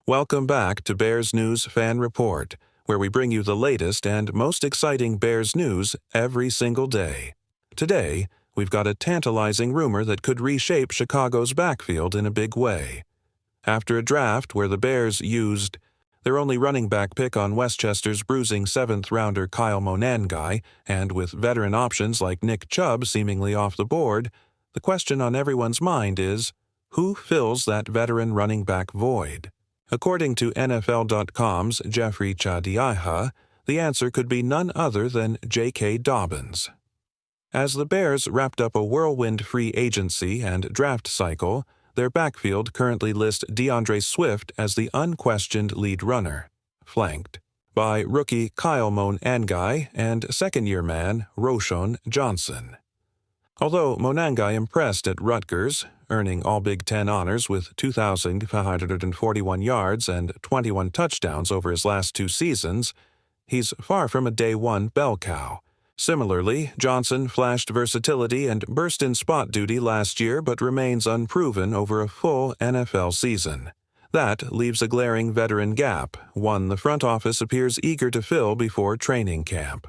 Welcome back to Bears News Fan Report, where we bring you the latest and most exciting Bears news every single day. Today, we've got a tantalizing rumor that could reshape Chicago's backfield in a big way. After a draft where the Bears used their only running back pick on Westchester's bruising seventh-rounder Kyle Monangai, and with veteran options like Nick Chubb seemingly off the board, the question on everyone's mind is, who fills that veteran running back void? According to NFL.com's Jeffrey Chadiaha, the answer could be none other than J.K. Dobbins. As the Bears wrapped up a whirlwind free agency and draft cycle, their backfield currently lists DeAndre Swift as the unquestioned lead runner, flanked by rookie Kyle Monangai and second-year man Roschon Johnson. Although Monangai impressed at Rutgers, earning all Big Ten honors with 2,541 yards and 21 touchdowns over his last 2 seasons, he's far from a day-one bell cow. Similarly, Johnson flashed versatility and burst in spot duty last year but remains unproven over a full NFL season. That leaves a glaring veteran gap, one the front office appears eager to fill before training camp.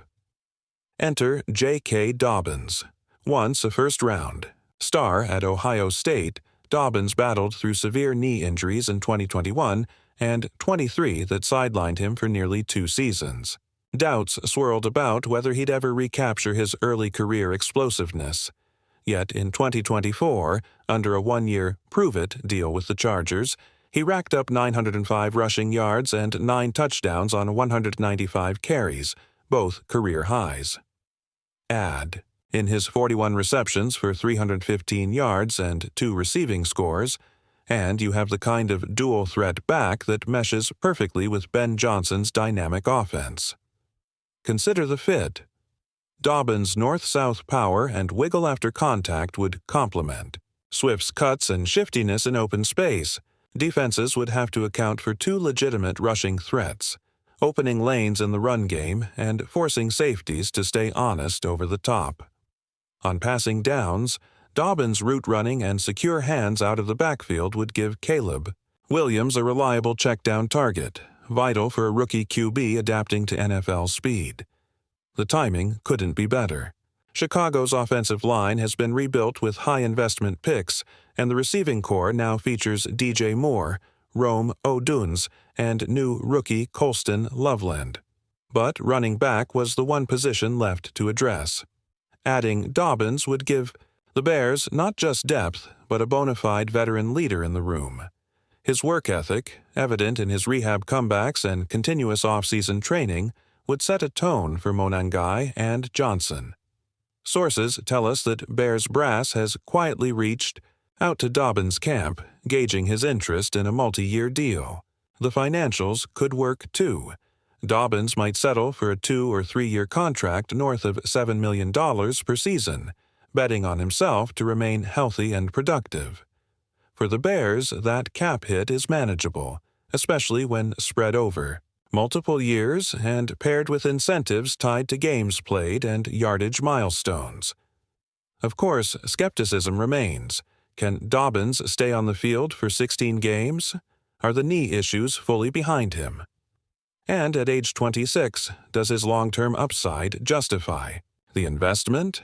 Enter J.K. Dobbins. Once a first-round star at Ohio State, Dobbins battled through severe knee injuries in 2021 and 23 that sidelined him for nearly 2 seasons. Doubts swirled about whether he'd ever recapture his early career explosiveness. Yet in 2024, under a 1-year prove-it deal with the Chargers, he racked up 905 rushing yards and 9 touchdowns on 195 carries, both career highs. Add in his 41 receptions for 315 yards and 2 receiving scores, and you have the kind of dual-threat back that meshes perfectly with Ben Johnson's dynamic offense. Consider the fit. Dobbins' north-south power and wiggle after contact would complement Swift's cuts and shiftiness in open space. Defenses would have to account for 2 legitimate rushing threats, opening lanes in the run game and forcing safeties to stay honest over the top. On passing downs, Dobbins' route running and secure hands out of the backfield would give Caleb Williams a reliable check-down target, vital for a rookie QB adapting to NFL speed. The timing couldn't be better. Chicago's offensive line has been rebuilt with high-investment picks, and the receiving corps now features DJ Moore, Rome Oduns, and new rookie Colston Loveland. But running back was the one position left to address. Adding Dobbins would give the Bears not just depth, but a bona fide veteran leader in the room. His work ethic, evident in his rehab comebacks and continuous off-season training, would set a tone for Monangai and Johnson. Sources tell us that Bears brass has quietly reached out to Dobbins' camp, gauging his interest in a multi-year deal. The financials could work too. Dobbins might settle for a 2- or 3-year contract north of $7 million per season, betting on himself to remain healthy and productive. For the Bears, that cap hit is manageable, especially when spread over multiple years and paired with incentives tied to games played and yardage milestones. Of course, skepticism remains. Can Dobbins stay on the field for 16 games? Are the knee issues fully behind him? And at age 26, does his long-term upside justify the investment?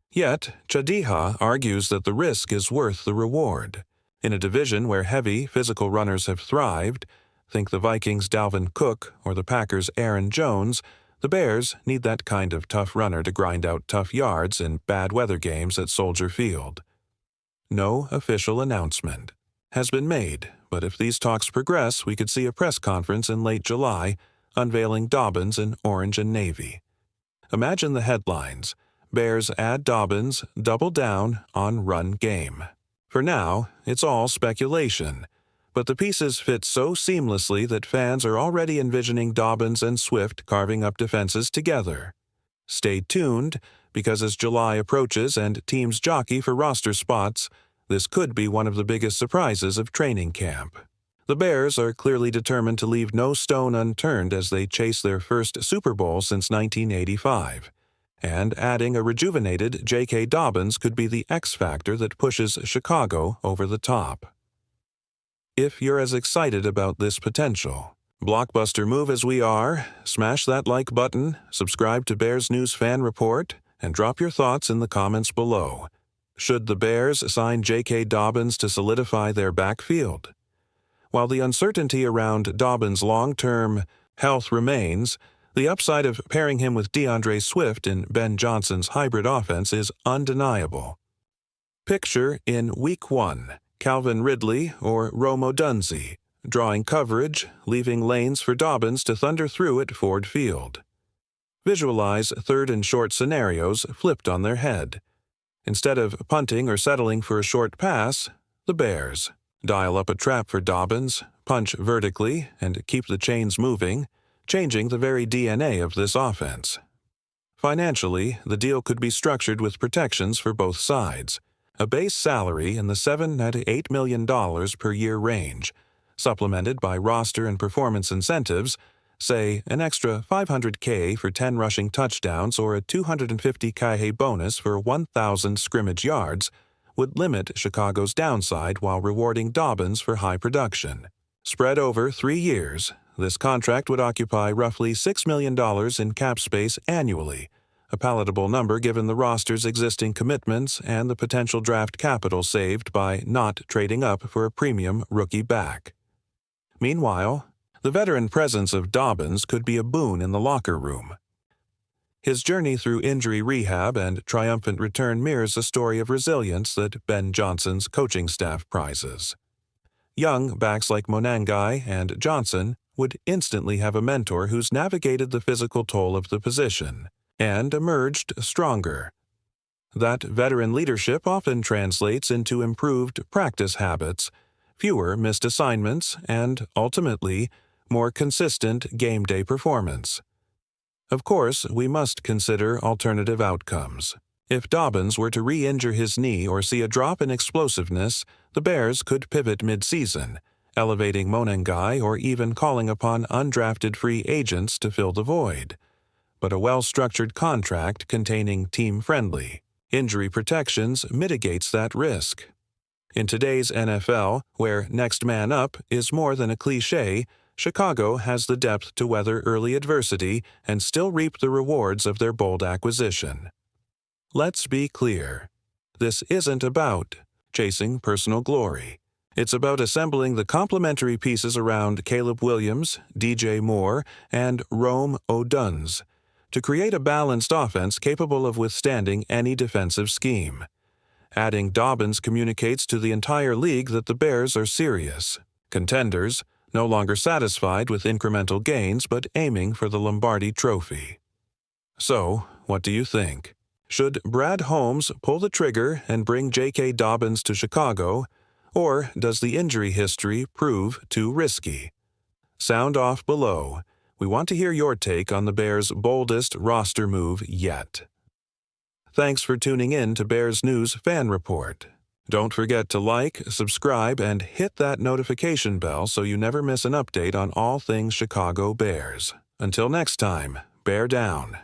Yet, Chadiha argues that the risk is worth the reward. In a division where heavy, physical runners have thrived, think the Vikings' Dalvin Cook or the Packers' Aaron Jones, the Bears need that kind of tough runner to grind out tough yards in bad weather games at Soldier Field. No official announcement has been made, but if these talks progress, we could see a press conference in late July unveiling Dobbins in orange and navy. Imagine the headlines: Bears add Dobbins, double down on run game. For now, it's all speculation, but the pieces fit so seamlessly that fans are already envisioning Dobbins and Swift carving up defenses together. Stay tuned, because as July approaches and teams jockey for roster spots, this could be one of the biggest surprises of training camp. The Bears are clearly determined to leave no stone unturned as they chase their first Super Bowl since 1985. And adding a rejuvenated J.K. Dobbins could be the X factor that pushes Chicago over the top. If you're as excited about this potential blockbuster move as we are, smash that like button, subscribe to Bears News Fan Report, and drop your thoughts in the comments below. Should the Bears sign J.K. Dobbins to solidify their backfield? While the uncertainty around Dobbins' long-term health remains, the upside of pairing him with DeAndre Swift in Ben Johnson's hybrid offense is undeniable. Picture in Week 1, Calvin Ridley or Rome Odunze, drawing coverage, leaving lanes for Dobbins to thunder through at Ford Field. Visualize third and short scenarios flipped on their head. Instead of punting or settling for a short pass, the Bears dial up a trap for Dobbins, punch vertically, and keep the chains moving, changing the very DNA of this offense. Financially, the deal could be structured with protections for both sides, a base salary in the $7 to $8 million per year range, supplemented by roster and performance incentives, say an extra $500K for 10 rushing touchdowns or a $250K bonus for 1,000 scrimmage yards, would limit Chicago's downside while rewarding Dobbins for high production. Spread over 3 years, this contract would occupy roughly $6 million in cap space annually, a palatable number given the roster's existing commitments and the potential draft capital saved by not trading up for a premium rookie back. Meanwhile, the veteran presence of Dobbins could be a boon in the locker room. His journey through injury rehab and triumphant return mirrors a story of resilience that Ben Johnson's coaching staff prizes. Young backs like Monangai and Johnson would instantly have a mentor who's navigated the physical toll of the position and emerged stronger. That veteran leadership often translates into improved practice habits, fewer missed assignments, and, ultimately, more consistent game day performance. Of course, we must consider alternative outcomes. If Dobbins were to re-injure his knee or see a drop in explosiveness, the Bears could pivot mid-season, elevating Monangai or even calling upon undrafted free agents to fill the void. But a well-structured contract containing team-friendly injury protections mitigates that risk. In today's NFL, where next man up is more than a cliché, Chicago has the depth to weather early adversity and still reap the rewards of their bold acquisition. Let's be clear. This isn't about chasing personal glory. It's about assembling the complementary pieces around Caleb Williams, DJ Moore, and Rome Odunze to create a balanced offense capable of withstanding any defensive scheme. Adding Dobbins communicates to the entire league that the Bears are serious contenders, no longer satisfied with incremental gains but aiming for the Lombardi Trophy. So, what do you think? Should Brad Holmes pull the trigger and bring J.K. Dobbins to Chicago, or does the injury history prove too risky? Sound off below. We want to hear your take on the Bears' boldest roster move yet. Thanks for tuning in to Bears News Fan Report. Don't forget to like, subscribe, and hit that notification bell so you never miss an update on all things Chicago Bears. Until next time, bear down.